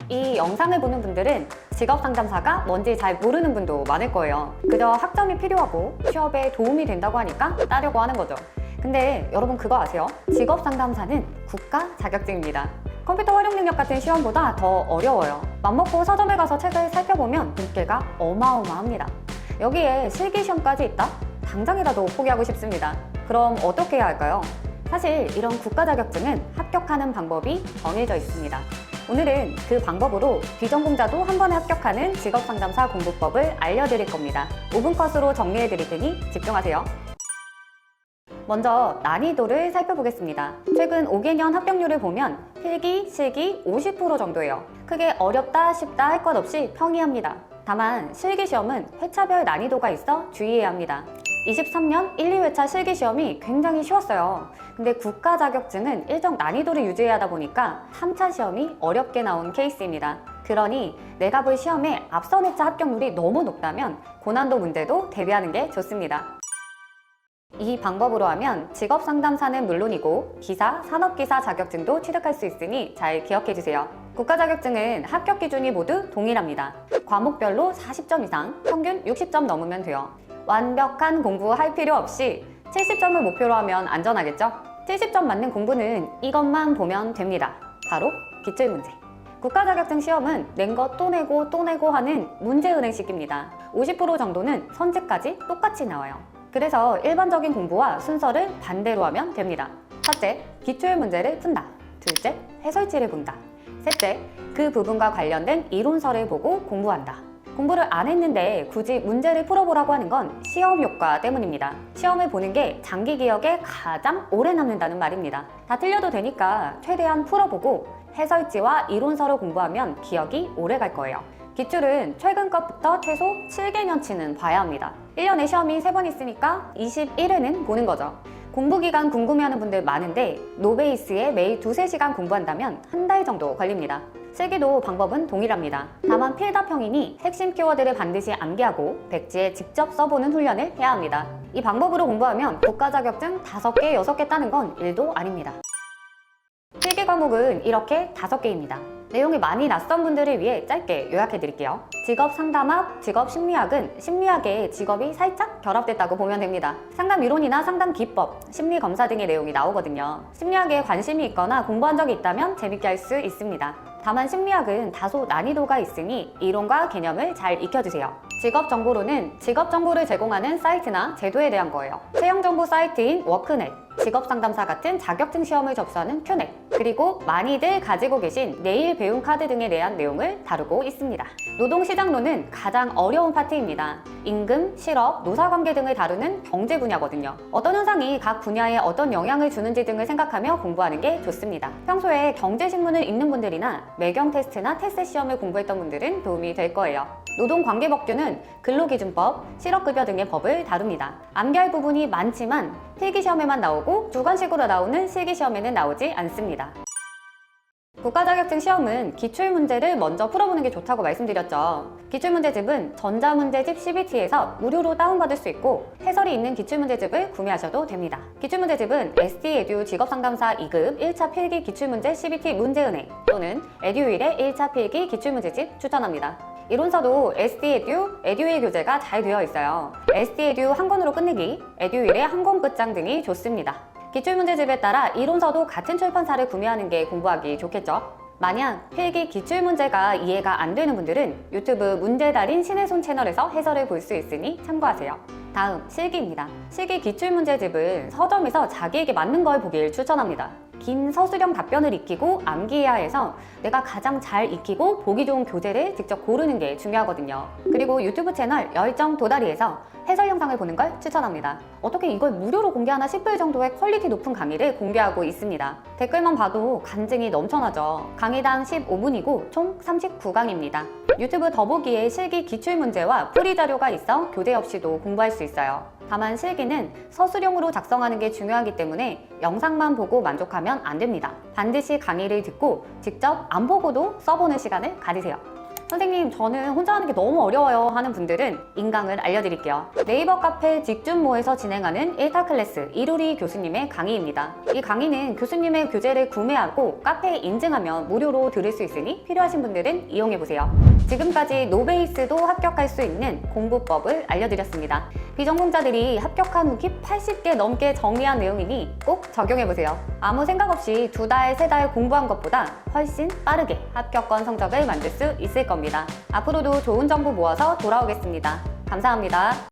이 영상을 보는 분들은 직업상담사가 뭔지 잘 모르는 분도 많을 거예요. 그저 학점이 필요하고 취업에 도움이 된다고 하니까 따려고 하는 거죠. 근데 여러분 그거 아세요? 직업상담사는 국가 자격증입니다. 컴퓨터 활용 능력 같은 시험보다 더 어려워요. 맘먹고 서점에 가서 책을 살펴보면 문제가 어마어마합니다. 여기에 실기시험까지 있다? 당장이라도 포기하고 싶습니다. 그럼 어떻게 해야 할까요? 사실 이런 국가 자격증은 합격하는 방법이 정해져 있습니다. 오늘은 그 방법으로 비전공자도 한 번에 합격하는 직업상담사 공부법을 알려드릴 겁니다. 5분 컷으로 정리해드릴 테니 집중하세요. 먼저 난이도를 살펴보겠습니다. 최근 5개년 합격률을 보면 필기, 실기 50% 정도예요. 크게 어렵다, 쉽다 할 것 없이 평이합니다. 다만 실기시험은 회차별 난이도가 있어 주의해야 합니다. 23년 1, 2회차 실기시험이 굉장히 쉬웠어요. 근데 국가 자격증은 일정 난이도를 유지해야 하다 보니까 3차 시험이 어렵게 나온 케이스입니다. 그러니 내가 볼 시험에 앞선 회차 합격률이 너무 높다면 고난도 문제도 대비하는 게 좋습니다. 이 방법으로 하면 직업상담사는 물론이고 기사, 산업기사 자격증도 취득할 수 있으니 잘 기억해주세요. 국가 자격증은 합격 기준이 모두 동일합니다. 과목별로 40점 이상, 평균 60점 넘으면 돼요. 완벽한 공부할 필요 없이 70점을 목표로 하면 안전하겠죠? 70점 맞는 공부는 이것만 보면 됩니다. 바로 기출문제. 국가 자격증 시험은 낸 거 또 내고 또 내고 하는 문제은행식입니다. 50% 정도는 선지까지 똑같이 나와요. 그래서 일반적인 공부와 순서를 반대로 하면 됩니다. 첫째, 기출문제를 푼다. 둘째, 해설지를 본다. 셋째, 그 부분과 관련된 이론서를 보고 공부한다. 공부를 안 했는데 굳이 문제를 풀어보라고 하는 건 시험 효과 때문입니다. 시험을 보는 게 장기 기억에 가장 오래 남는다는 말입니다. 다 틀려도 되니까 최대한 풀어보고 해설지와 이론서를 공부하면 기억이 오래 갈 거예요. 기출은 최근 것부터 최소 7개년치는 봐야 합니다. 1년에 시험이 3번 있으니까 21회는 보는 거죠. 공부기간 궁금해하는 분들 많은데 노베이스에 매일 2-3시간 공부한다면 한 달 정도 걸립니다. 실기도 방법은 동일합니다. 다만 필답형이니 핵심 키워드를 반드시 암기하고 백지에 직접 써보는 훈련을 해야 합니다. 이 방법으로 공부하면 국가 자격증 5개, 6개 따는 건 일도 아닙니다. 필기 과목은 이렇게 5개입니다. 내용이 많이 낯선 분들을 위해 짧게 요약해드릴게요. 직업상담학, 직업심리학은 심리학에 직업이 살짝 결합됐다고 보면 됩니다. 상담 이론이나 상담 기법, 심리검사 등의 내용이 나오거든요. 심리학에 관심이 있거나 공부한 적이 있다면 재밌게 할 수 있습니다. 다만 심리학은 다소 난이도가 있으니 이론과 개념을 잘 익혀주세요. 직업정보로는 직업정보를 제공하는 사이트나 제도에 대한 거예요. 채용정보 사이트인 워크넷, 직업상담사 같은 자격증 시험을 접수하는 큐넷, 그리고 많이들 가지고 계신 내일 배움 카드 등에 대한 내용을 다루고 있습니다. 노동시장론은 가장 어려운 파트입니다. 임금, 실업, 노사관계 등을 다루는 경제 분야거든요. 어떤 현상이 각 분야에 어떤 영향을 주는지 등을 생각하며 공부하는 게 좋습니다. 평소에 경제신문을 읽는 분들이나 매경 테스트나 테스 시험을 공부했던 분들은 도움이 될 거예요. 노동관계법규는 근로기준법, 실업급여 등의 법을 다룹니다. 암기할 부분이 많지만 필기시험에만 나오고 주관식으로 나오는 실기시험에는 나오지 않습니다. 국가 자격증 시험은 기출문제를 먼저 풀어보는 게 좋다고 말씀드렸죠. 기출문제집은 전자문제집 CBT에서 무료로 다운받을 수 있고 해설이 있는 기출문제집을 구매하셔도 됩니다. 기출문제집은 ST에듀 직업상담사 2급 1차 필기 기출문제 CBT 문제은행 또는 에듀윌의 1차 필기 기출문제집 추천합니다. 이론서도 ST에듀, 에듀윌 교재가 잘 되어 있어요. ST에듀 한 권으로 끝내기, 에듀윌의 한 권 끝장 등이 좋습니다. 기출문제집에 따라 이론서도 같은 출판사를 구매하는 게 공부하기 좋겠죠. 만약 필기 기출문제가 이해가 안 되는 분들은 유튜브 문제달인 신혜손 채널에서 해설을 볼 수 있으니 참고하세요. 다음, 실기입니다. 실기 기출문제집은 서점에서 자기에게 맞는 걸 보길 추천합니다. 긴 서술형 답변을 익히고 암기해야 해서 내가 가장 잘 익히고 보기 좋은 교재를 직접 고르는 게 중요하거든요. 그리고 유튜브 채널 열정 도다리에서 해설 영상을 보는 걸 추천합니다. 어떻게 이걸 무료로 공개하나 싶을 정도의 퀄리티 높은 강의를 공개하고 있습니다. 댓글만 봐도 간증이 넘쳐나죠. 강의당 15분이고 총 39강입니다. 유튜브 더보기에 실기 기출문제와 풀이 자료가 있어 교재 없이도 공부할 수 있어요. 다만 실기는 서술형으로 작성하는 게 중요하기 때문에 영상만 보고 만족하면 안 됩니다. 반드시 강의를 듣고 직접 안 보고도 써보는 시간을 가지세요. 선생님, 저는 혼자 하는 게 너무 어려워요 하는 분들은 인강을 알려드릴게요. 네이버 카페 직준모에서 진행하는 1타 클래스 이루리 교수님의 강의입니다. 이 강의는 교수님의 교재를 구매하고 카페에 인증하면 무료로 들을 수 있으니 필요하신 분들은 이용해보세요. 지금까지 노베이스도 합격할 수 있는 공부법을 알려드렸습니다. 비전공자들이 합격한 후기 80개 넘게 정리한 내용이니 꼭 적용해보세요. 아무 생각 없이 2달, 3달 공부한 것보다 훨씬 빠르게 합격권 성적을 만들 수 있을 겁니다. 앞으로도 좋은 정보 모아서 돌아오겠습니다. 감사합니다.